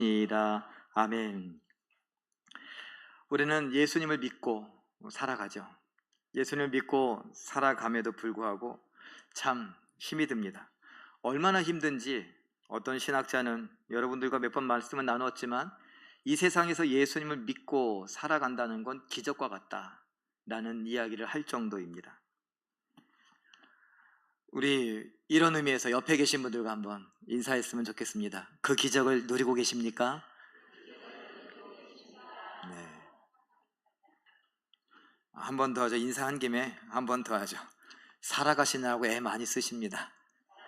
이라. 아멘. 우리는 예수님을 믿고 살아가죠. 예수님을 믿고 살아감에도 불구하고 참 힘이 듭니다. 얼마나 힘든지 어떤 신학자는 여러분들과 몇 번 말씀을 나누었지만 이 세상에서 예수님을 믿고 살아간다는 건 기적과 같다라는 이야기를 할 정도입니다. 우리 이런 의미에서 옆에 계신 분들과 한번 인사했으면 좋겠습니다. 그 기적을 누리고 계십니까? 네. 한 번 더 하죠. 인사한 김에 한 번 더 하죠. 살아가시느라고 애 많이 쓰십니다.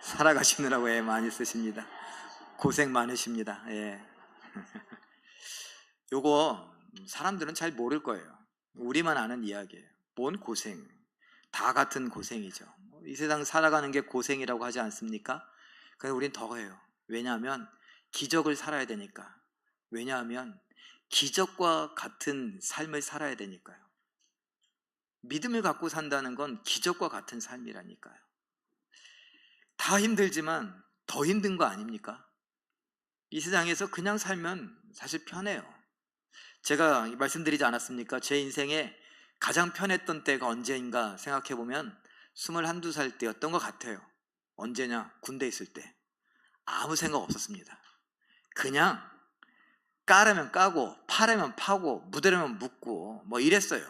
살아가시느라고 애 많이 쓰십니다. 고생 많으십니다. 예. 요거 사람들은 잘 모를 거예요. 우리만 아는 이야기예요. 뭔 고생? 다 같은 고생이죠. 이 세상 살아가는 게 고생이라고 하지 않습니까? 그래서 우린 더 해요. 왜냐하면 기적을 살아야 되니까. 왜냐하면 기적과 같은 삶을 살아야 되니까요. 믿음을 갖고 산다는 건 기적과 같은 삶이라니까요. 다 힘들지만 더 힘든 거 아닙니까? 이 세상에서 그냥 살면 사실 편해요. 제가 말씀드리지 않았습니까? 제 인생에 가장 편했던 때가 언제인가 생각해보면 21, 2살 때였던 것 같아요. 언제냐? 군대 있을 때. 아무 생각 없었습니다. 그냥 까라면 까고 파라면 파고 묻으려면 묻고 뭐 이랬어요.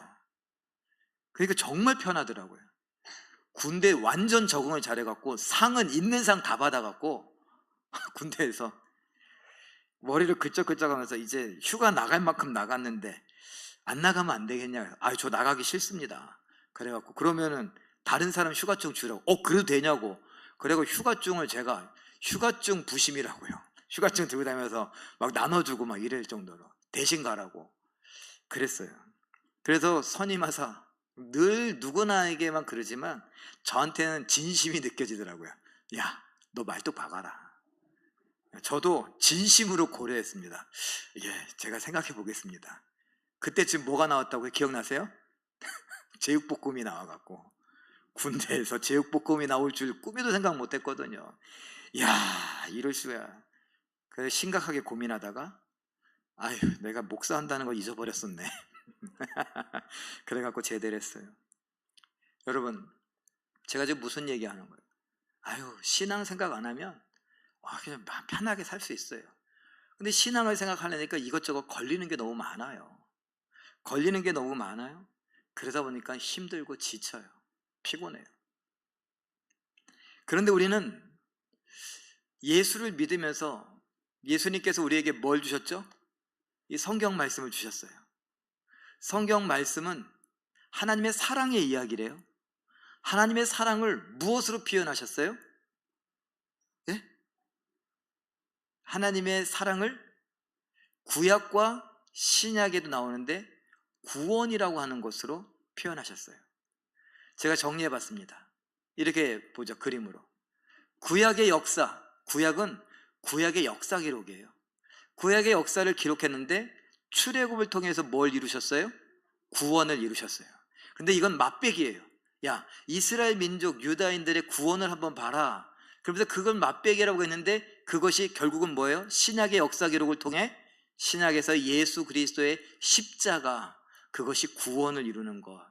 그러니까 정말 편하더라고요. 군대에 완전 적응을 잘해갖고 상은 있는 상 다 받아갖고 군대에서 머리를 긁적긁적 하면서 이제 휴가 나갈 만큼 나갔는데 안 나가면 안 되겠냐. 저 나가기 싫습니다. 그래갖고 그러면은 다른 사람 휴가증 주라고. 그래도 되냐고. 그리고 휴가증을 제가 휴가증 부심이라고요. 휴가증 들고 다니면서 막 나눠주고 막 이럴 정도로 대신 가라고 그랬어요. 그래서 선임하사 늘 누구나에게만 그러지만 저한테는 진심이 느껴지더라고요. 야, 너 말뚝 박아라. 저도 진심으로 고려했습니다. 예, 제가 생각해 보겠습니다. 그때쯤 뭐가 나왔다고요? 기억나세요? 제육볶음이 나와갖고 군대에서 제육볶음이 나올 줄 꿈에도 생각 못했거든요. 야, 이럴 수야. 그래서 심각하게 고민하다가 내가 목사한다는 걸 잊어버렸었네. 그래갖고 제대를 했어요. 여러분, 제가 지금 무슨 얘기하는 거예요? 신앙 생각 안 하면 그냥 편하게 살 수 있어요. 근데 신앙을 생각하려니까 이것저것 걸리는 게 너무 많아요. 걸리는 게 너무 많아요. 그러다 보니까 힘들고 지쳐요. 피곤해요. 그런데 우리는 예수를 믿으면서 예수님께서 우리에게 뭘 주셨죠? 이 성경 말씀을 주셨어요. 성경 말씀은 하나님의 사랑의 이야기래요. 하나님의 사랑을 무엇으로 표현하셨어요? 예? 하나님의 사랑을 구약과 신약에도 나오는데 구원이라고 하는 것으로 표현하셨어요. 제가 정리해봤습니다. 이렇게 보죠. 그림으로. 구약의 역사, 구약은 구약의 역사 기록이에요. 구약의 역사를 기록했는데 출애굽을 통해서 뭘 이루셨어요? 구원을 이루셨어요. 근데 이건 맛배기예요. 야, 이스라엘 민족 유다인들의 구원을 한번 봐라. 그러면서 그걸 맛배기라고 했는데 그것이 결국은 뭐예요? 신약의 역사 기록을 통해 신약에서 예수 그리스도의 십자가, 그것이 구원을 이루는 것.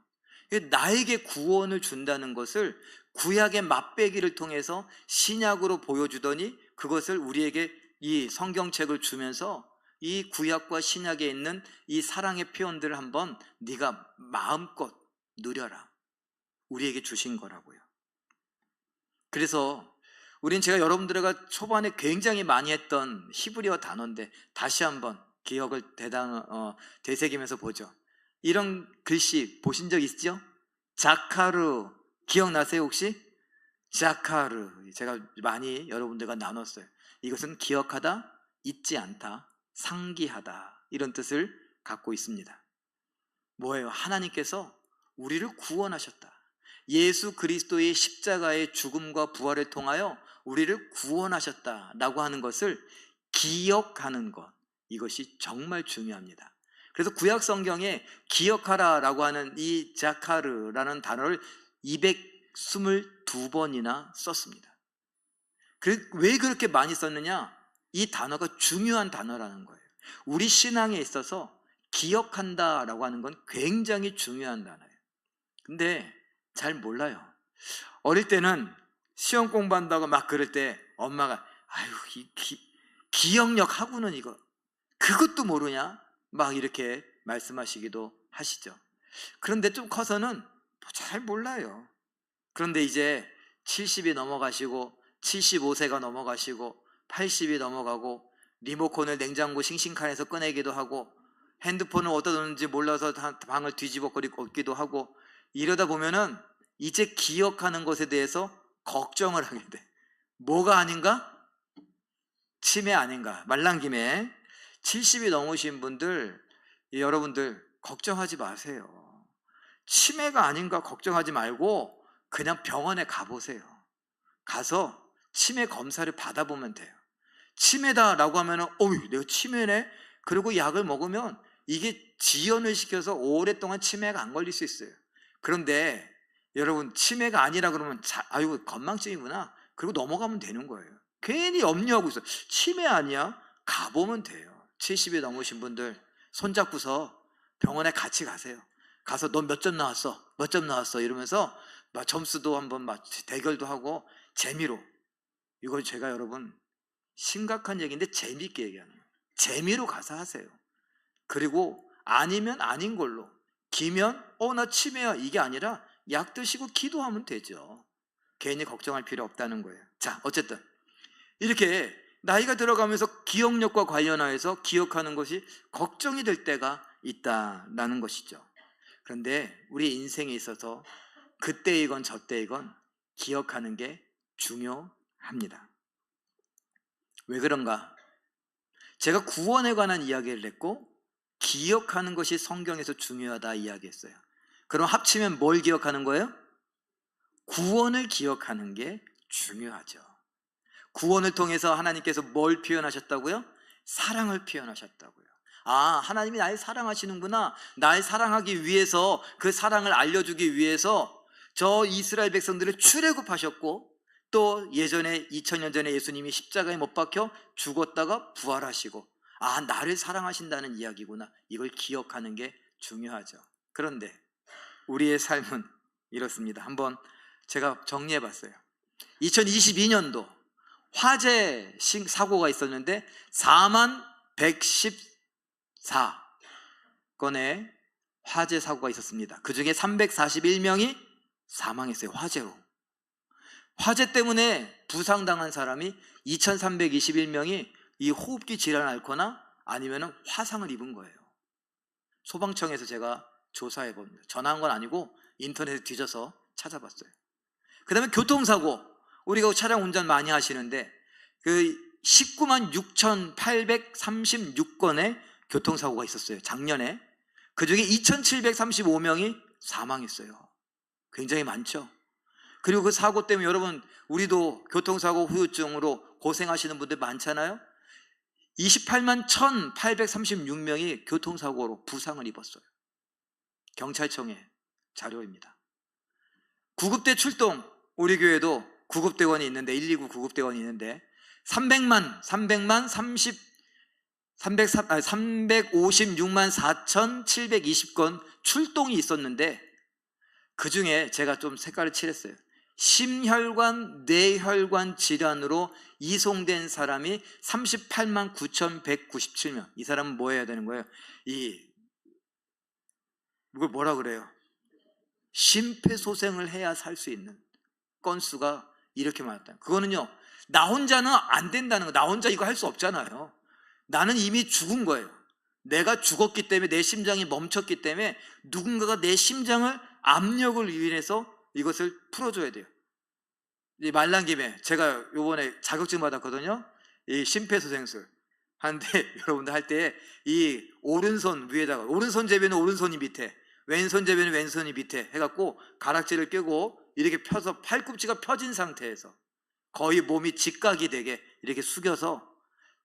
나에게 구원을 준다는 것을 구약의 맛배기를 통해서 신약으로 보여주더니 그것을 우리에게 이 성경책을 주면서 이 구약과 신약에 있는 이 사랑의 표현들을 한번 네가 마음껏 누려라. 우리에게 주신 거라고요. 그래서 우린 제가 여러분들과 초반에 굉장히 많이 했던 히브리어 단어인데 다시 한번 기억을 되새기면서 보죠. 이런 글씨 보신 적 있죠? 자카르 기억나세요 혹시? 자카르, 제가 많이 여러분들과 나눴어요. 이것은 기억하다, 잊지 않다, 상기하다, 이런 뜻을 갖고 있습니다. 뭐예요? 하나님께서 우리를 구원하셨다. 예수 그리스도의 십자가의 죽음과 부활을 통하여 우리를 구원하셨다라고 하는 것을 기억하는 것, 이것이 정말 중요합니다. 그래서 구약 성경에 기억하라라고 하는 이 자카르라는 단어를 222번이나 썼습니다. 왜 그렇게 많이 썼느냐? 이 단어가 중요한 단어라는 거예요. 우리 신앙에 있어서 기억한다라고 하는 건 굉장히 중요한 단어예요. 근데 잘 몰라요. 어릴 때는 시험 공부한다고 막 그럴 때 엄마가 아유 기억력 하고는 이거 그것도 모르냐? 막 이렇게 말씀하시기도 하시죠. 그런데 좀 커서는 잘 몰라요. 그런데 이제 70이 넘어가시고 75세가 넘어가시고 80이 넘어가고 리모컨을 냉장고 싱싱칸에서 꺼내기도 하고 핸드폰을 어디다 놓는지 몰라서 방을 뒤집어거리기도 하고 이러다 보면은 이제 기억하는 것에 대해서 걱정을 하게 돼. 뭐가 아닌가? 치매 아닌가? 말란 김에 70이 넘으신 분들, 여러분들 걱정하지 마세요. 치매가 아닌가 걱정하지 말고 그냥 병원에 가보세요. 가서 치매 검사를 받아보면 돼요. 치매다라고 하면은 내가 치매네? 그리고 약을 먹으면 이게 지연을 시켜서 오랫동안 치매가 안 걸릴 수 있어요. 그런데 여러분 치매가 아니라 그러면 아유 건망증이구나 그리고 넘어가면 되는 거예요. 괜히 염려하고 있어. 치매 아니야? 가보면 돼요. 70이 넘으신 분들 손잡고서 병원에 같이 가세요. 가서 넌 몇 점 나왔어? 몇 점 나왔어? 이러면서 막 점수도 한번 막 대결도 하고 재미로. 이거 제가 여러분 심각한 얘기인데 재미있게 얘기하는 거예요. 재미로 가서 하세요. 그리고 아니면 아닌 걸로, 기면 나 치매야 이게 아니라 약 드시고 기도하면 되죠. 괜히 걱정할 필요 없다는 거예요. 자, 어쨌든 이렇게 나이가 들어가면서 기억력과 관련하여서 기억하는 것이 걱정이 될 때가 있다라는 것이죠. 그런데 우리 인생에 있어서 그때이건 저때이건 기억하는 게 중요합니다. 왜 그런가? 제가 구원에 관한 이야기를 했고 기억하는 것이 성경에서 중요하다 이야기했어요. 그럼 합치면 뭘 기억하는 거예요? 구원을 기억하는 게 중요하죠. 구원을 통해서 하나님께서 뭘 표현하셨다고요? 사랑을 표현하셨다고요. 하나님이 날 사랑하시는구나. 날 사랑하기 위해서 그 사랑을 알려주기 위해서 저 이스라엘 백성들을 출애굽하셨고 또 예전에 2000년 전에 예수님이 십자가에 못 박혀 죽었다가 부활하시고 나를 사랑하신다는 이야기구나. 이걸 기억하는 게 중요하죠. 그런데 우리의 삶은 이렇습니다. 한번 제가 정리해 봤어요. 2022년도 화재 사고가 있었는데 4114건의 화재 사고가 있었습니다. 그 중에 341명이 사망했어요. 화재로. 화재 때문에 부상당한 사람이 2321명이 이 호흡기 질환을 앓거나 아니면 화상을 입은 거예요. 소방청에서 제가 조사해 봅니다. 전화한 건 아니고 인터넷에 뒤져서 찾아봤어요. 그 다음에 교통사고, 우리가 차량 운전 많이 하시는데 그 19만 6,836건의 교통사고가 있었어요. 작년에. 그 중에 2,735명이 사망했어요. 굉장히 많죠. 그리고 그 사고 때문에 여러분 우리도 교통사고 후유증으로 고생하시는 분들 많잖아요. 28만 1,836명이 교통사고로 부상을 입었어요. 경찰청의 자료입니다. 구급대 출동, 우리 교회도 구급대원이 있는데 119 구급대원이 있는데 356만 4,720건 출동이 있었는데 그 중에 제가 좀 색깔을 칠했어요. 심혈관, 뇌혈관 질환으로 이송된 사람이 38만 9,197명. 이 사람은 뭐 해야 되는 거예요? 이걸 뭐라 그래요? 심폐소생을 해야 살 수 있는 건수가 이렇게 많았다. 그거는요, 나 혼자는 안 된다는 거. 나 혼자 이거 할 수 없잖아요. 나는 이미 죽은 거예요. 내가 죽었기 때문에, 내 심장이 멈췄기 때문에 누군가가 내 심장을 압력을 유인해서 이것을 풀어줘야 돼요. 말란 김에 제가 요번에 자격증 받았거든요. 이 심폐소생술 하는데 여러분들 할 때 이 오른손 위에다가, 오른손 제비는 오른손이 밑에, 왼손 제비는 왼손이 밑에 해갖고 가락지를 껴고 이렇게 펴서 팔꿈치가 펴진 상태에서 거의 몸이 직각이 되게 이렇게 숙여서,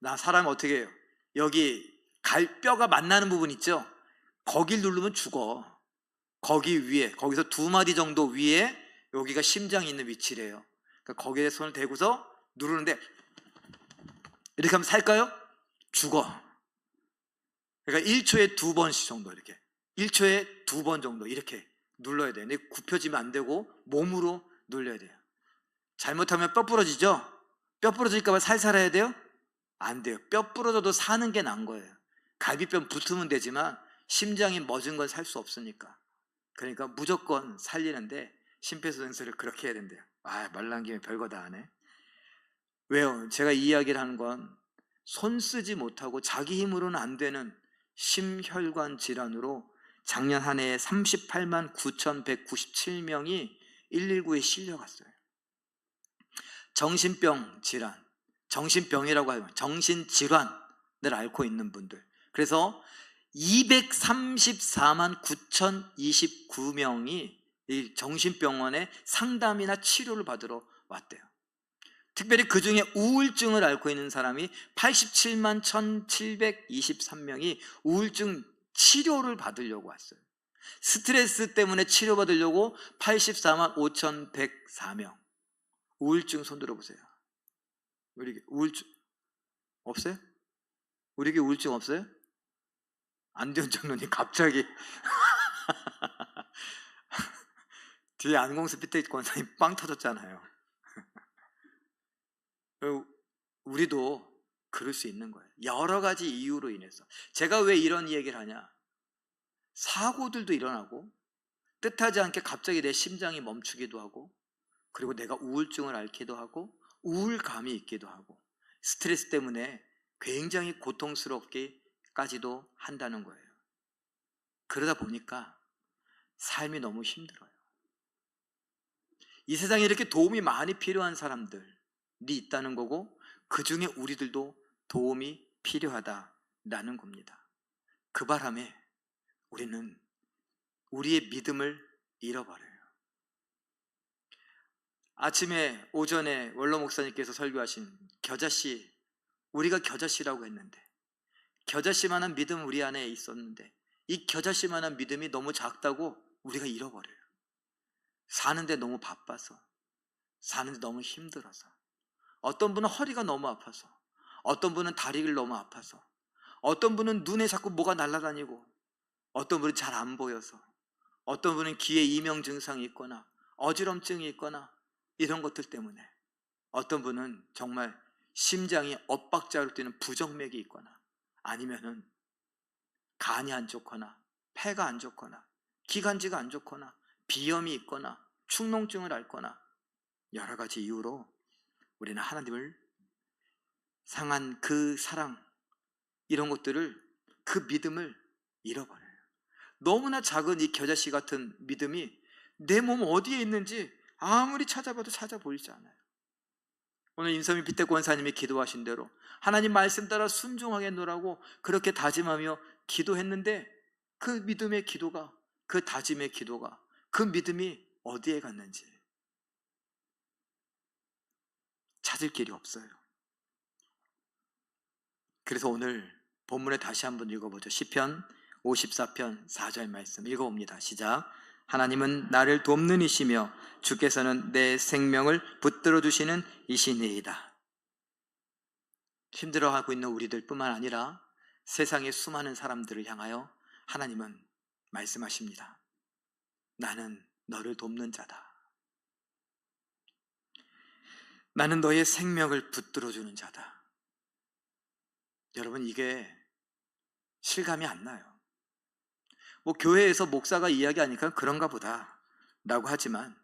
나 사람 어떻게 해요? 여기 뼈가 만나는 부분 있죠? 거길 누르면 죽어. 거기 위에, 거기서 2마디 정도 위에 여기가 심장이 있는 위치래요. 그러니까 거기에 손을 대고서 누르는데 이렇게 하면 살까요? 죽어. 그러니까 1초에 2번씩 정도 이렇게 1초에 2번 정도 이렇게 눌러야 돼요. 근데 굽혀지면 안 되고 몸으로 눌러야 돼요. 잘못하면 뼈 부러지죠? 뼈 부러질까 봐 살살 해야 돼요? 안 돼요. 뼈 부러져도 사는 게 나은 거예요. 갈비뼈 붙으면 되지만 심장이 멎은 건 살 수 없으니까. 그러니까 무조건 살리는데 심폐소생술을 그렇게 해야 된대요. 말 나온 김에 별거 다 하네. 왜요? 제가 이 이야기를 하는 건 손 쓰지 못하고 자기 힘으로는 안 되는 심혈관 질환으로 작년 한 해에 38만 9,197명이 119에 실려갔어요. 정신병 질환, 정신병이라고 하면 정신질환을 앓고 있는 분들. 그래서 234만 9,029명이 이 정신병원에 상담이나 치료를 받으러 왔대요. 특별히 그 중에 우울증을 앓고 있는 사람이 87만 1,723명이 우울증 치료를 받으려고 왔어요. 스트레스 때문에 치료받으려고 84만 5,104명. 우울증 손 들어보세요. 우리 우울증 없어요? 우리 에게 우울증 없어요? 안대현 장로님 갑자기 뒤에 안공수 피태 권사님 빵 터졌잖아요. 우리도 그럴 수 있는 거예요. 여러 가지 이유로 인해서. 제가 왜 이런 얘기를 하냐? 사고들도 일어나고 뜻하지 않게 갑자기 내 심장이 멈추기도 하고, 그리고 내가 우울증을 앓기도 하고 우울감이 있기도 하고, 스트레스 때문에 굉장히 고통스럽게까지도 한다는 거예요. 그러다 보니까 삶이 너무 힘들어요. 이 세상에 이렇게 도움이 많이 필요한 사람들이 있다는 거고, 그 중에 우리들도 도움이 필요하다라는 겁니다. 그 바람에 우리는 우리의 믿음을 잃어버려요. 아침에 오전에 원로 목사님께서 설교하신 겨자씨, 우리가 겨자씨라고 했는데, 겨자씨만한 믿음 우리 안에 있었는데 이 겨자씨만한 믿음이 너무 작다고 우리가 잃어버려요. 사는데 너무 바빠서, 사는데 너무 힘들어서, 어떤 분은 허리가 너무 아파서, 어떤 분은 다리를 너무 아파서, 어떤 분은 눈에 자꾸 뭐가 날아다니고, 어떤 분은 잘 안 보여서, 어떤 분은 귀에 이명 증상이 있거나 어지럼증이 있거나 이런 것들 때문에, 어떤 분은 정말 심장이 엇박자로 뛰는 부정맥이 있거나, 아니면은 간이 안 좋거나 폐가 안 좋거나 기관지가 안 좋거나 비염이 있거나 축농증을 앓거나 여러 가지 이유로 우리는 하나님을 상한 그 사랑, 이런 것들을, 그 믿음을 잃어버려요. 너무나 작은 이 겨자씨 같은 믿음이 내 몸 어디에 있는지 아무리 찾아봐도 찾아 보이지 않아요. 오늘 임성민 피태 권사님이 기도하신 대로 하나님 말씀 따라 순종하게 노라고 그렇게 다짐하며 기도했는데, 그 믿음의 기도가, 그 다짐의 기도가, 그 믿음이 어디에 갔는지 찾을 길이 없어요. 그래서 오늘 본문에 다시 한번 읽어보죠. 시편 54편 4절 말씀 읽어봅니다. 시작. 하나님은 나를 돕는 이시며 주께서는 내 생명을 붙들어 주시는 이시니이다. 힘들어하고 있는 우리들 뿐만 아니라 세상의 수많은 사람들을 향하여 하나님은 말씀하십니다. 나는 너를 돕는 자다. 나는 너의 생명을 붙들어 주는 자다. 여러분, 이게 실감이 안 나요. 교회에서 목사가 이야기하니까 그런가 보다 라고 하지만,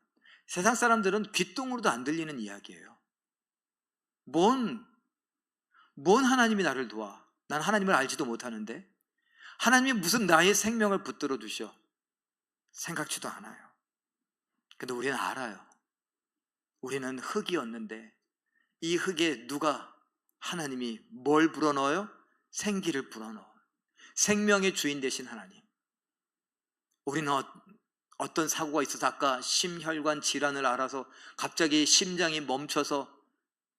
세상 사람들은 귓등으로도 안 들리는 이야기예요. 뭔 하나님이 나를 도와? 난 하나님을 알지도 못하는데 하나님이 무슨 나의 생명을 붙들어 두셔? 생각지도 않아요. 근데 우리는 알아요. 우리는 흙이었는데 이 흙에 누가, 하나님이 뭘 불어넣어요? 생기를 불어넣어요. 생명의 주인 되신 하나님. 우리는 어떤 사고가 있어서 아까 심혈관 질환을 앓아서 갑자기 심장이 멈춰서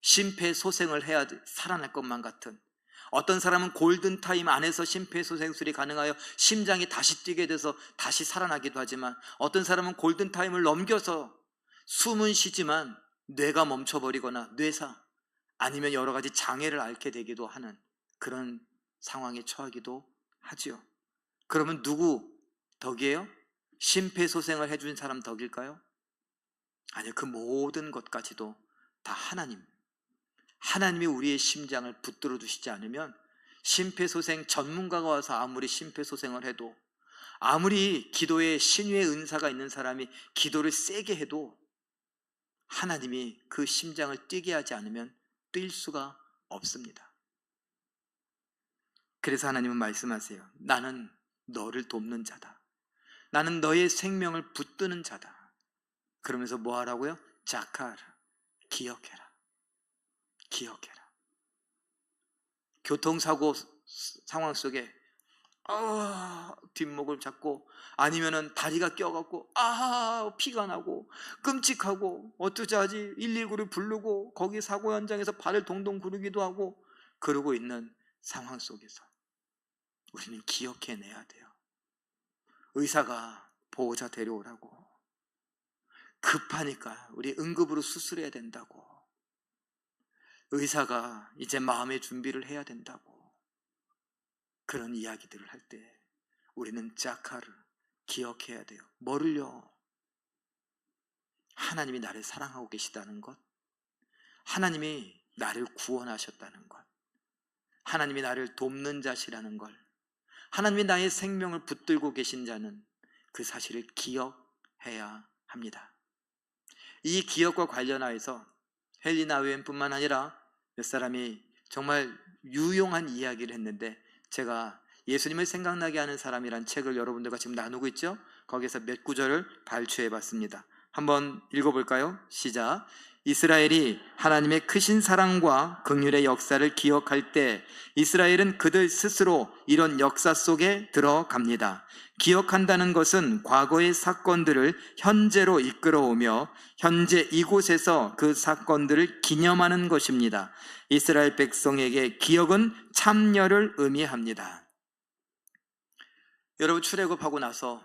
심폐소생을 해야 살아날 것만 같은, 어떤 사람은 골든타임 안에서 심폐소생술이 가능하여 심장이 다시 뛰게 돼서 다시 살아나기도 하지만, 어떤 사람은 골든타임을 넘겨서 숨은 쉬지만 뇌가 멈춰버리거나 뇌사, 아니면 여러 가지 장애를 앓게 되기도 하는 그런 상황에 처하기도 하지요. 그러면 누구 덕이에요? 심폐소생을 해준 사람 덕일까요? 아니요, 그 모든 것까지도 다 하나님이 우리의 심장을 붙들어 주시지 않으면 심폐소생 전문가가 와서 아무리 심폐소생을 해도, 아무리 기도에 신유의 은사가 있는 사람이 기도를 세게 해도 하나님이 그 심장을 뛰게 하지 않으면 뛸 수가 없습니다. 그래서 하나님은 말씀하세요. 나는 너를 돕는 자다. 나는 너의 생명을 붙드는 자다. 그러면서 뭐 하라고요? 자카르, 기억해라. 기억해라. 교통사고 상황 속에 뒷목을 잡고, 아니면은 다리가 껴갖고 피가 나고 끔찍하고 어쩌지 119를 부르고 거기 사고 현장에서 발을 동동 구르기도 하고 그러고 있는 상황 속에서 우리는 기억해내야 돼요. 의사가 보호자 데려오라고, 급하니까 우리 응급으로 수술해야 된다고, 의사가 이제 마음의 준비를 해야 된다고, 그런 이야기들을 할 때 우리는 자카를 기억해야 돼요. 뭐를요? 하나님이 나를 사랑하고 계시다는 것, 하나님이 나를 구원하셨다는 것, 하나님이 나를 돕는 자시라는 걸, 하나님이 나의 생명을 붙들고 계신 자는 그 사실을 기억해야 합니다. 이 기억과 관련하여서 헬리나 웬뿐만 아니라 몇 사람이 정말 유용한 이야기를 했는데, 제가 예수님을 생각나게 하는 사람이란 책을 여러분들과 지금 나누고 있죠? 거기서 몇 구절을 발췌해 봤습니다. 한번 읽어볼까요? 시작. 이스라엘이 하나님의 크신 사랑과 긍휼의 역사를 기억할 때 이스라엘은 그들 스스로 이런 역사 속에 들어갑니다. 기억한다는 것은 과거의 사건들을 현재로 이끌어오며 현재 이곳에서 그 사건들을 기념하는 것입니다. 이스라엘 백성에게 기억은 참여를 의미합니다. 여러분, 출애굽하고 나서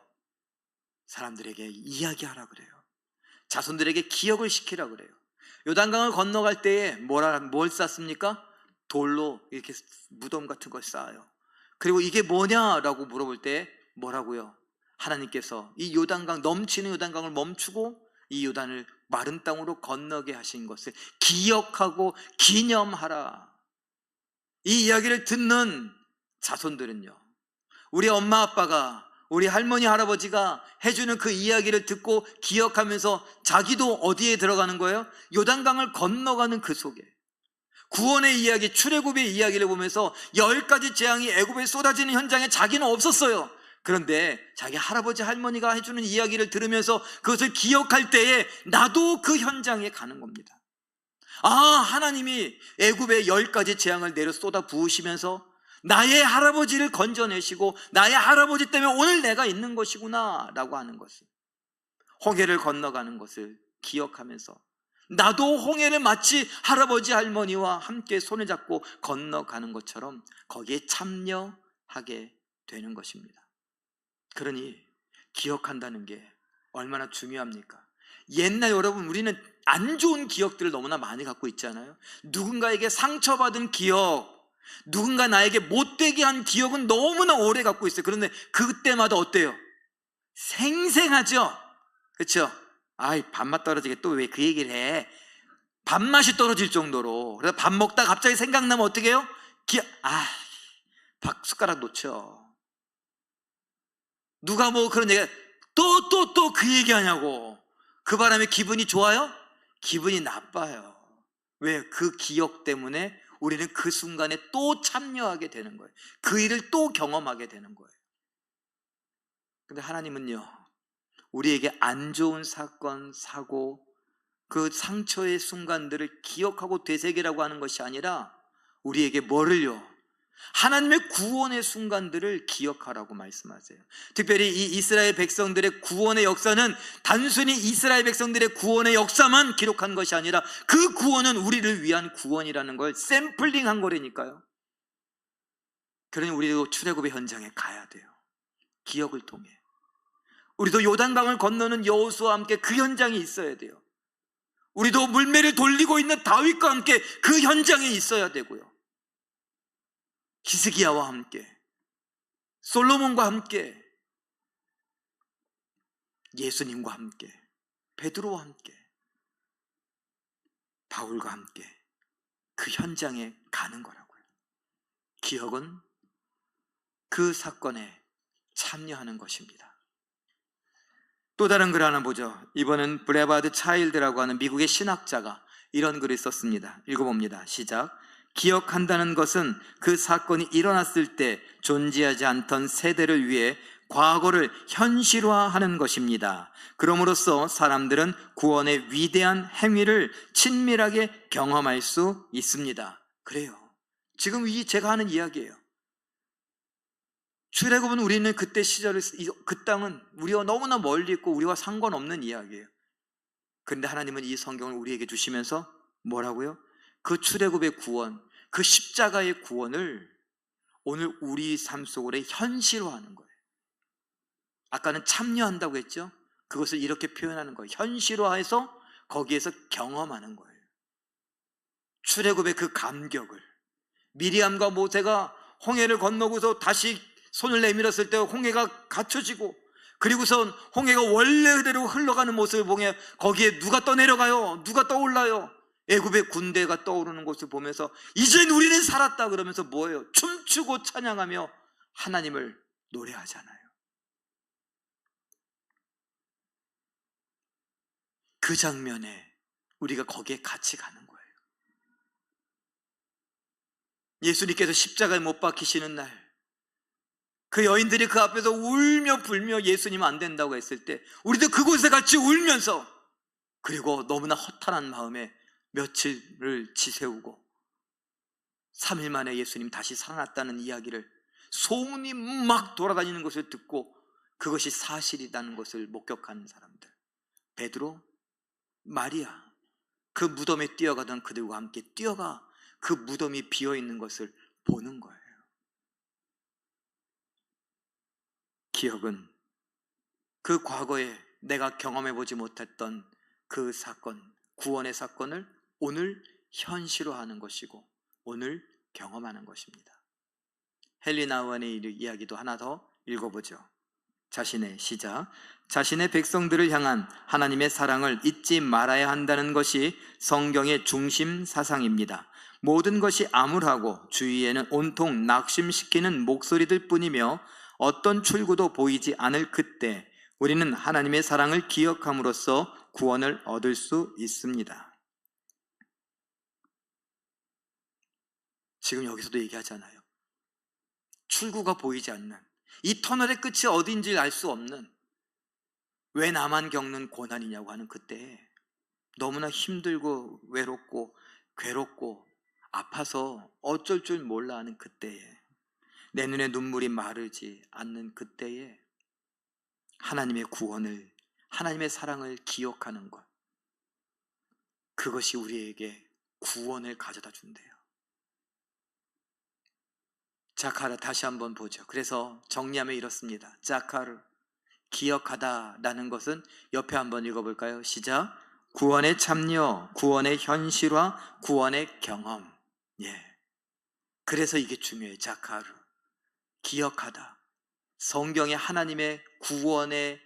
사람들에게 이야기하라 그래요. 자손들에게 기억을 시키라 그래요. 요단강을 건너갈 때에 뭘 쌌습니까? 돌로 이렇게 무덤 같은 걸 쌓아요. 그리고 이게 뭐냐라고 물어볼 때 뭐라고요? 하나님께서 이 요단강, 넘치는 요단강을 멈추고 이 요단을 마른 땅으로 건너게 하신 것을 기억하고 기념하라. 이 이야기를 듣는 자손들은요, 우리 엄마 아빠가, 우리 할머니 할아버지가 해주는 그 이야기를 듣고 기억하면서 자기도 어디에 들어가는 거예요? 요단강을 건너가는 그 속에 구원의 이야기, 출애굽의 이야기를 보면서 10가지 재앙이 애굽에 쏟아지는 현장에 자기는 없었어요. 그런데 자기 할아버지 할머니가 해주는 이야기를 들으면서 그것을 기억할 때에 나도 그 현장에 가는 겁니다. 하나님이 애굽에 10가지 재앙을 내려 쏟아 부으시면서 나의 할아버지를 건져내시고 나의 할아버지 때문에 오늘 내가 있는 것이구나 라고 하는 것을, 홍해를 건너가는 것을 기억하면서 나도 홍해를 마치 할아버지 할머니와 함께 손을 잡고 건너가는 것처럼 거기에 참여하게 되는 것입니다. 그러니 기억한다는 게 얼마나 중요합니까? 옛날 여러분, 우리는 안 좋은 기억들을 너무나 많이 갖고 있잖아요. 누군가에게 상처받은 기억, 누군가 나에게 못되게 한 기억은 너무나 오래 갖고 있어요. 그런데 그때마다 어때요? 생생하죠? 그렇죠? 밥맛 떨어지게 또 왜 그 얘기를 해? 밥맛이 떨어질 정도로. 그래서 밥 먹다 갑자기 생각나면 어떻게 해요? 밥 숟가락 놓쳐. 누가 뭐 그런 얘기, 또 그 얘기하냐고. 그 바람에 기분이 좋아요? 기분이 나빠요. 왜? 그 기억 때문에 우리는 그 순간에 또 참여하게 되는 거예요. 그 일을 또 경험하게 되는 거예요. 근데 하나님은요, 우리에게 안 좋은 사건, 사고, 그 상처의 순간들을 기억하고 되새기라고 하는 것이 아니라 우리에게 뭐를요? 하나님의 구원의 순간들을 기억하라고 말씀하세요. 특별히 이 이스라엘 백성들의 구원의 역사는 단순히 이스라엘 백성들의 구원의 역사만 기록한 것이 아니라 그 구원은 우리를 위한 구원이라는 걸 샘플링한 거라니까요. 그러니 우리도 출애굽의 현장에 가야 돼요. 기억을 통해. 우리도 요단강을 건너는 여호수아와 함께 그 현장에 있어야 돼요. 우리도 물매를 돌리고 있는 다윗과 함께 그 현장에 있어야 되고요. 히스기야와 함께, 솔로몬과 함께, 예수님과 함께, 베드로와 함께, 바울과 함께 그 현장에 가는 거라고요. 기억은 그 사건에 참여하는 것입니다. 또 다른 글 하나 보죠. 이번엔 브레바드 차일드라고 하는 미국의 신학자가 이런 글을 썼습니다. 읽어봅니다. 시작. 기억한다는 것은 그 사건이 일어났을 때 존재하지 않던 세대를 위해 과거를 현실화하는 것입니다. 그럼으로써 사람들은 구원의 위대한 행위를 친밀하게 경험할 수 있습니다. 그래요. 지금 제가 하는 이야기예요. 출애굽은 우리는 그때 시절을, 그 땅은 우리와 너무나 멀리 있고 우리와 상관없는 이야기예요. 그런데 하나님은 이 성경을 우리에게 주시면서 뭐라고요? 그 출애굽의 구원, 그 십자가의 구원을 오늘 우리 삶 속으로 현실화하는 거예요. 아까는 참여한다고 했죠? 그것을 이렇게 표현하는 거예요. 현실화해서 거기에서 경험하는 거예요. 출애굽의 그 감격을, 미리암과 모세가 홍해를 건너고서 다시 손을 내밀었을 때 홍해가 갇혀지고, 그리고선 홍해가 원래대로 흘러가는 모습을 보며 거기에 누가 떠내려가요? 누가 떠올라요? 애굽의 군대가 떠오르는 것을 보면서 이젠 우리는 살았다 그러면서 뭐예요? 춤추고 찬양하며 하나님을 노래하잖아요. 그 장면에 우리가 거기에 같이 가는 거예요. 예수님께서 십자가에 못 박히시는 날, 그 여인들이 그 앞에서 울며 불며 예수님 안 된다고 했을 때 우리도 그곳에 같이 울면서, 그리고 너무나 허탈한 마음에 며칠을 지새우고 3일 만에 예수님 다시 살아났다는 이야기를, 소문이 막 돌아다니는 것을 듣고 그것이 사실이라는 것을 목격한 사람들, 베드로, 마리아, 그 무덤에 뛰어가던 그들과 함께 뛰어가 그 무덤이 비어있는 것을 보는 거예요. 기억은 그 과거에 내가 경험해보지 못했던 그 사건, 구원의 사건을 오늘 현실화하는 것이고 오늘 경험하는 것입니다. 헨리 나우안의 이야기도 하나 더 읽어보죠. 자신의 백성들을 향한 하나님의 사랑을 잊지 말아야 한다는 것이 성경의 중심 사상입니다. 모든 것이 암울하고 주위에는 온통 낙심시키는 목소리들 뿐이며 어떤 출구도 보이지 않을 그때 우리는 하나님의 사랑을 기억함으로써 구원을 얻을 수 있습니다. 지금 여기서도 얘기하잖아요. 출구가 보이지 않는, 이 터널의 끝이 어딘지 알 수 없는, 왜 나만 겪는 고난이냐고 하는 그때에 너무나 힘들고 외롭고 괴롭고 아파서 어쩔 줄 몰라 하는 그때에, 내 눈에 눈물이 마르지 않는 그때에 하나님의 구원을, 하나님의 사랑을 기억하는 것, 그것이 우리에게 구원을 가져다 준대요. 자카르 다시 한번 보죠. 그래서 정리하면 이렇습니다. 자카르, 기억하다 라는 것은 옆에 한번 읽어볼까요? 시작. 구원의 참여, 구원의 현실화, 구원의 경험. 예. 그래서 이게 중요해요. 자카르, 기억하다. 성경의 하나님의 구원의,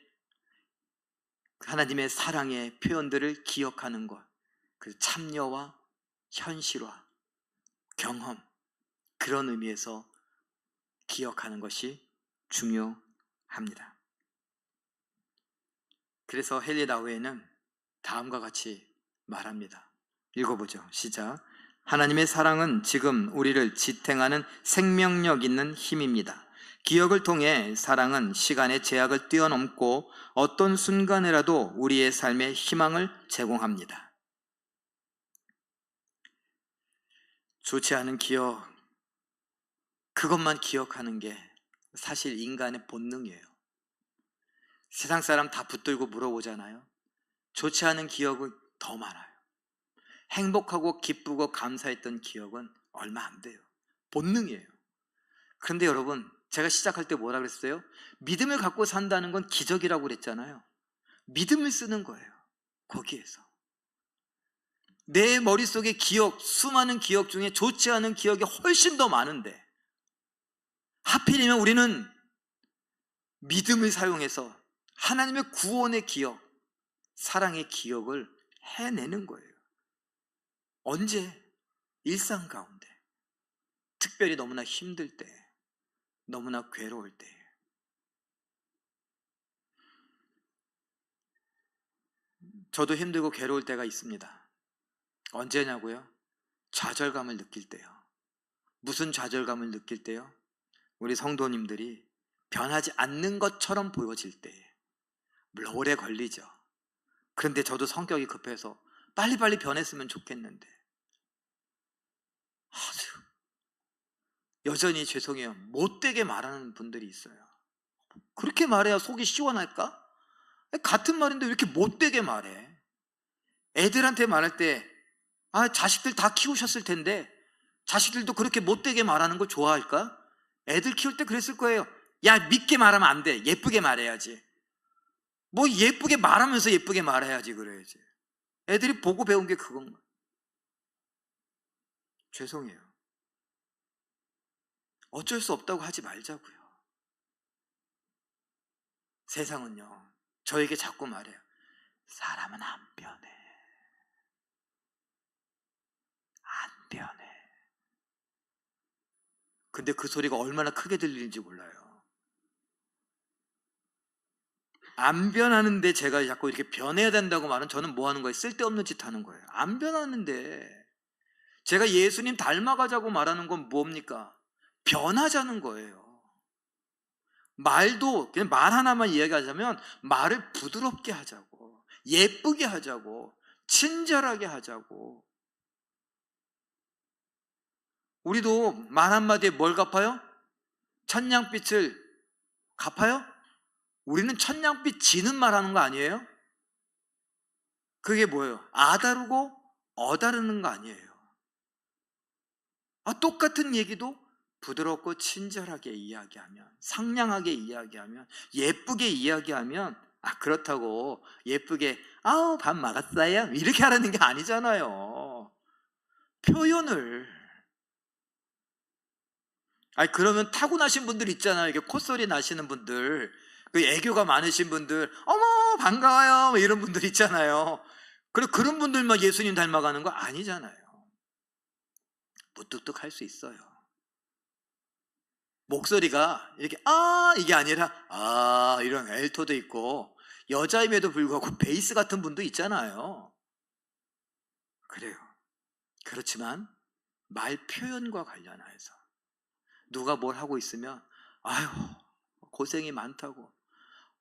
하나님의 사랑의 표현들을 기억하는 것, 그 참여와 현실화, 경험, 그런 의미에서 기억하는 것이 중요합니다. 그래서 헨리 나우에는 다음과 같이 말합니다. 읽어보죠. 시작. 하나님의 사랑은 지금 우리를 지탱하는 생명력 있는 힘입니다. 기억을 통해 사랑은 시간의 제약을 뛰어넘고 어떤 순간에라도 우리의 삶에 희망을 제공합니다. 좋지 않은 기억, 그것만 기억하는 게 사실 인간의 본능이에요. 세상 사람 다 붙들고 물어보잖아요. 좋지 않은 기억은 더 많아요. 행복하고 기쁘고 감사했던 기억은 얼마 안 돼요. 본능이에요. 그런데 여러분, 제가 시작할 때 뭐라 그랬어요? 믿음을 갖고 산다는 건 기적이라고 그랬잖아요. 믿음을 쓰는 거예요. 거기에서 내 머릿속에 기억, 수많은 기억 중에 좋지 않은 기억이 훨씬 더 많은데 하필이면 우리는 믿음을 사용해서 하나님의 구원의 기억, 사랑의 기억을 해내는 거예요. 언제? 일상 가운데, 특별히 너무나 힘들 때, 너무나 괴로울 때. 저도 힘들고 괴로울 때가 있습니다. 언제냐고요? 좌절감을 느낄 때요. 무슨 좌절감을 느낄 때요? 우리 성도님들이 변하지 않는 것처럼 보여질 때. 물론 오래 걸리죠. 그런데 저도 성격이 급해서 빨리빨리 변했으면 좋겠는데 아주 여전히 죄송해요. 못되게 말하는 분들이 있어요. 그렇게 말해야 속이 시원할까? 같은 말인데 왜 이렇게 못되게 말해? 애들한테 말할 때 자식들 다 키우셨을 텐데 자식들도 그렇게 못되게 말하는 걸 좋아할까? 애들 키울 때 그랬을 거예요. 야, 믿게 말하면 안 돼. 예쁘게 말해야지. 뭐 예쁘게 말하면서 예쁘게 말해야지 그래야지. 애들이 보고 배운 게 그건가? 죄송해요. 어쩔 수 없다고 하지 말자고요. 세상은요, 저에게 자꾸 말해요. 사람은 안 변해. 안 변해. 근데 그 소리가 얼마나 크게 들리는지 몰라요. 안 변하는데 제가 자꾸 이렇게 변해야 된다고 말은 저는 뭐 하는 거예요? 쓸데없는 짓 하는 거예요. 안 변하는데 제가 예수님 닮아가자고 말하는 건 뭡니까? 변하자는 거예요. 말도 그냥 말 하나만 이야기하자면 말을 부드럽게 하자고, 예쁘게 하자고, 친절하게 하자고. 우리도 말 한마디에 뭘 갚아요? 천냥빛을 갚아요? 우리는 천냥빛 지는 말 하는 거 아니에요? 그게 뭐예요? 아다르고 어다르는 거 아니에요? 똑같은 얘기도 부드럽고 친절하게 이야기하면, 상냥하게 이야기하면, 예쁘게 이야기하면, 그렇다고 예쁘게 밥 먹었어요? 이렇게 하라는 게 아니잖아요. 표현을. 그러면 타고나신 분들 있잖아요. 이게 콧소리 나시는 분들, 그 애교가 많으신 분들, 어머 반가워요, 뭐 이런 분들 있잖아요. 그런 분들만 예수님 닮아가는 거 아니잖아요. 무뚝뚝할 수 있어요. 목소리가 이렇게 이게 아니라 이런 엘토도 있고, 여자임에도 불구하고 베이스 같은 분도 있잖아요. 그래요. 그렇지만 말 표현과 관련해서 누가 뭘 하고 있으면 아유 고생이 많다고,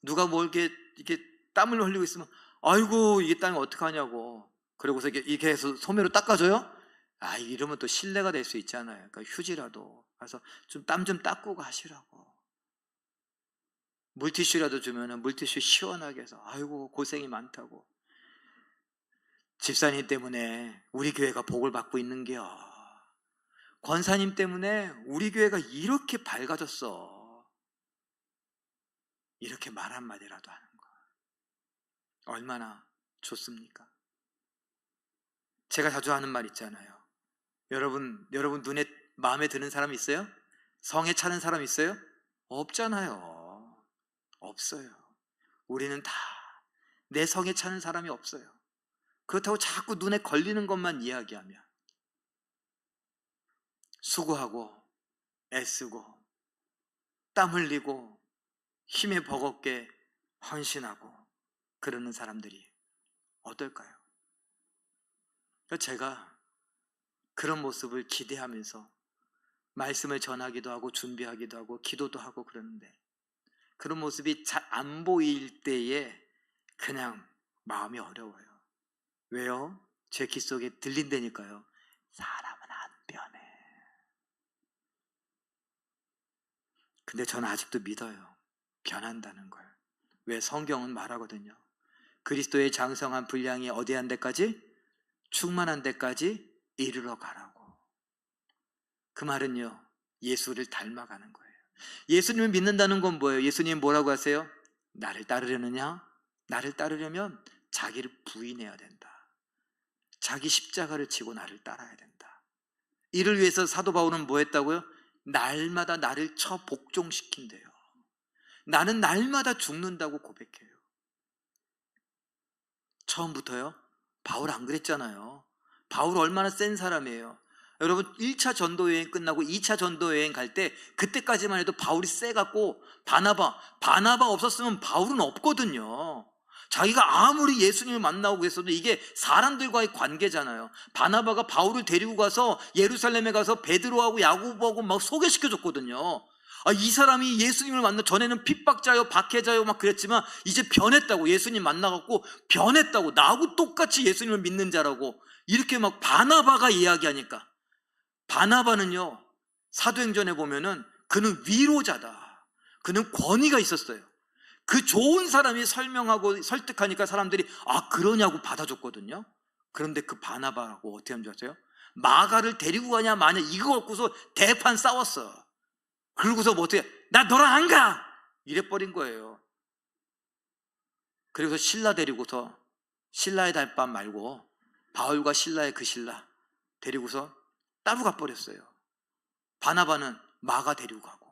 누가 뭘 이렇게 땀을 흘리고 있으면 아이고 이게 땀이 어떡하냐고, 그러고서 이렇게 해서 소매로 닦아줘요? 이러면 또 신뢰가 될 수 있잖아요. 그러니까 휴지라도 가서 좀 땀 좀 닦고 가시라고. 물티슈라도 주면은 물티슈 시원하게 해서 아이고 고생이 많다고. 집사님 때문에 우리 교회가 복을 받고 있는겨. 권사님 때문에 우리 교회가 이렇게 밝아졌어. 이렇게 말 한마디라도 하는 거 얼마나 좋습니까? 제가 자주 하는 말 있잖아요. 여러분 눈에 마음에 드는 사람 있어요? 성에 차는 사람 있어요? 없잖아요. 없어요. 우리는 다 내 성에 차는 사람이 없어요. 그렇다고 자꾸 눈에 걸리는 것만 이야기하면 수고하고 애쓰고 땀 흘리고 힘에 버겁게 헌신하고 그러는 사람들이 어떨까요? 제가 그런 모습을 기대하면서 말씀을 전하기도 하고 준비하기도 하고 기도도 하고 그러는데, 그런 모습이 잘 안 보일 때에 그냥 마음이 어려워요. 왜요? 제 귀 속에 들린다니까요. 사람은 안 변해. 근데 저는 아직도 믿어요. 변한다는 걸. 왜? 성경은 말하거든요. 그리스도의 장성한 분량이 어디한 데까지? 충만한 데까지 이르러 가라고. 그 말은요, 예수를 닮아가는 거예요. 예수님을 믿는다는 건 뭐예요? 예수님 뭐라고 하세요? 나를 따르려느냐? 나를 따르려면 자기를 부인해야 된다. 자기 십자가를 지고 나를 따라야 된다. 이를 위해서 사도 바울은 뭐 했다고요? 날마다 나를 쳐 복종시킨대요. 나는 날마다 죽는다고 고백해요. 처음부터요? 바울 안 그랬잖아요. 바울 얼마나 센 사람이에요. 여러분 1차 전도 여행 끝나고 2차 전도 여행 갈 때 그때까지만 해도 바울이 세갖고 바나바 없었으면 바울은 없거든요. 자기가 아무리 예수님을 만나고 그랬어도 이게 사람들과의 관계잖아요. 바나바가 바울을 데리고 가서 예루살렘에 가서 베드로하고 야고보하고 막 소개시켜줬거든요. 이 사람이 예수님을 만나 전에는 핍박자요 박해자요 막 그랬지만 이제 변했다고, 예수님 만나갖고 변했다고, 나하고 똑같이 예수님을 믿는 자라고 이렇게 막 바나바가 이야기하니까, 바나바는요 사도행전에 보면은 그는 위로자다, 그는 권위가 있었어요. 그 좋은 사람이 설명하고 설득하니까 사람들이 그러냐고 받아줬거든요. 그런데 그 바나바하고 어떻게 하는 줄 아세요? 마가를 데리고 가냐 마냐 이거 갖고서 대판 싸웠어. 그러고서 뭐 어떻게, 나 너랑 안 가! 이래버린 거예요. 그리고서 신라 데리고서, 신라의 달밤 말고 바울과 신라의 그 신라 데리고서 따로 가버렸어요. 바나바는 마가 데리고 가고.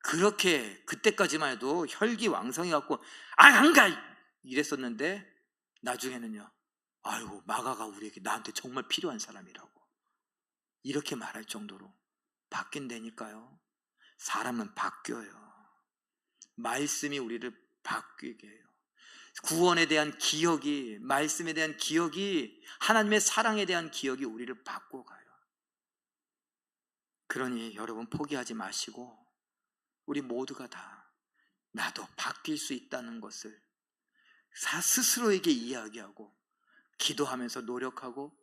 그렇게 그때까지만 해도 혈기왕성해갖고 안 가! 이랬었는데 나중에는요, 아이고 마가가 우리에게, 나한테 정말 필요한 사람이라고 이렇게 말할 정도로 바뀐다니까요. 사람은 바뀌어요. 말씀이 우리를 바뀌게 해요. 구원에 대한 기억이, 말씀에 대한 기억이, 하나님의 사랑에 대한 기억이 우리를 바꿔가요. 그러니 여러분 포기하지 마시고 우리 모두가 다 나도 바뀔 수 있다는 것을 스스로에게 이야기하고 기도하면서 노력하고,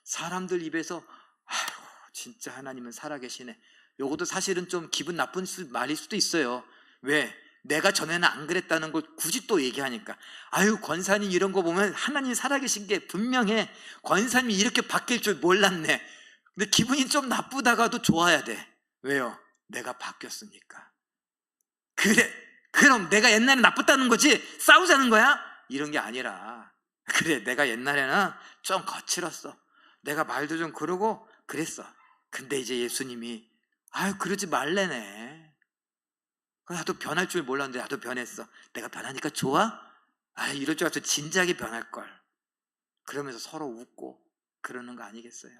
사람들 입에서 아이고 진짜 하나님은 살아계시네, 요것도 사실은 좀 기분 나쁜 말일 수도 있어요. 왜? 내가 전에는 안 그랬다는 걸 굳이 또 얘기하니까. 권사님 이런 거 보면 하나님 살아계신 게 분명해, 권사님이 이렇게 바뀔 줄 몰랐네. 근데 기분이 좀 나쁘다가도 좋아야 돼. 왜요? 내가 바뀌었으니까. 그래, 그럼 내가 옛날에 나빴다는 거지 싸우자는 거야? 이런 게 아니라, 그래 내가 옛날에는 좀 거칠었어, 내가 말도 좀 그러고 그랬어. 근데 이제 예수님이 그러지 말래네. 나도 변할 줄 몰랐는데 나도 변했어. 내가 변하니까 좋아? 이럴 줄 알았어. 진작에 변할걸. 그러면서 서로 웃고 그러는 거 아니겠어요?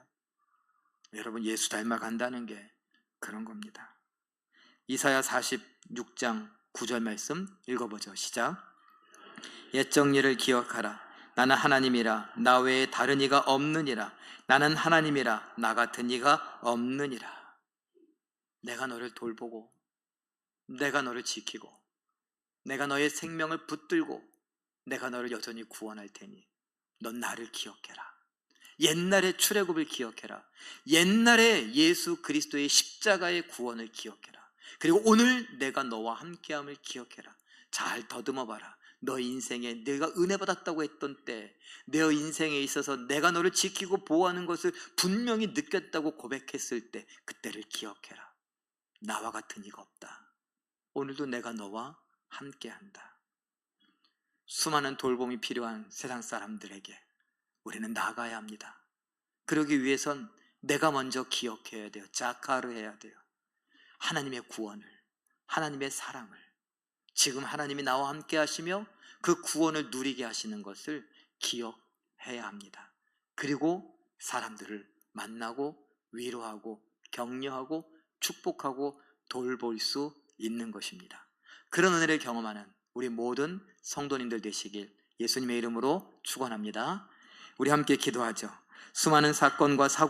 여러분 예수 닮아간다는 게 그런 겁니다. 이사야 46장 9절 말씀 읽어보죠. 시작. 옛적 일을 기억하라. 나는 하나님이라. 나 외에 다른 이가 없느니라. 나는 하나님이라. 나 같은 이가 없느니라. 내가 너를 돌보고, 내가 너를 지키고, 내가 너의 생명을 붙들고, 내가 너를 여전히 구원할 테니 넌 나를 기억해라. 옛날의 출애굽을 기억해라. 옛날에 예수 그리스도의 십자가의 구원을 기억해라. 그리고 오늘 내가 너와 함께함을 기억해라. 잘 더듬어봐라. 너 인생에 내가 은혜 받았다고 했던 때, 내 인생에 있어서 내가 너를 지키고 보호하는 것을 분명히 느꼈다고 고백했을 때, 그때를 기억해라. 나와 같은 이가 없다. 오늘도 내가 너와 함께한다. 수많은 돌봄이 필요한 세상 사람들에게 우리는 나아가야 합니다. 그러기 위해선 내가 먼저 기억해야 돼요. 자카를 해야 돼요. 하나님의 구원을, 하나님의 사랑을, 지금 하나님이 나와 함께 하시며 그 구원을 누리게 하시는 것을 기억해야 합니다. 그리고 사람들을 만나고 위로하고 격려하고 축복하고 돌볼 수 있는 것입니다. 그런 은혜를 경험하는 우리 모든 성도님들 되시길 예수님의 이름으로 축원합니다. 우리 함께 기도하죠. 수많은 사건과 사고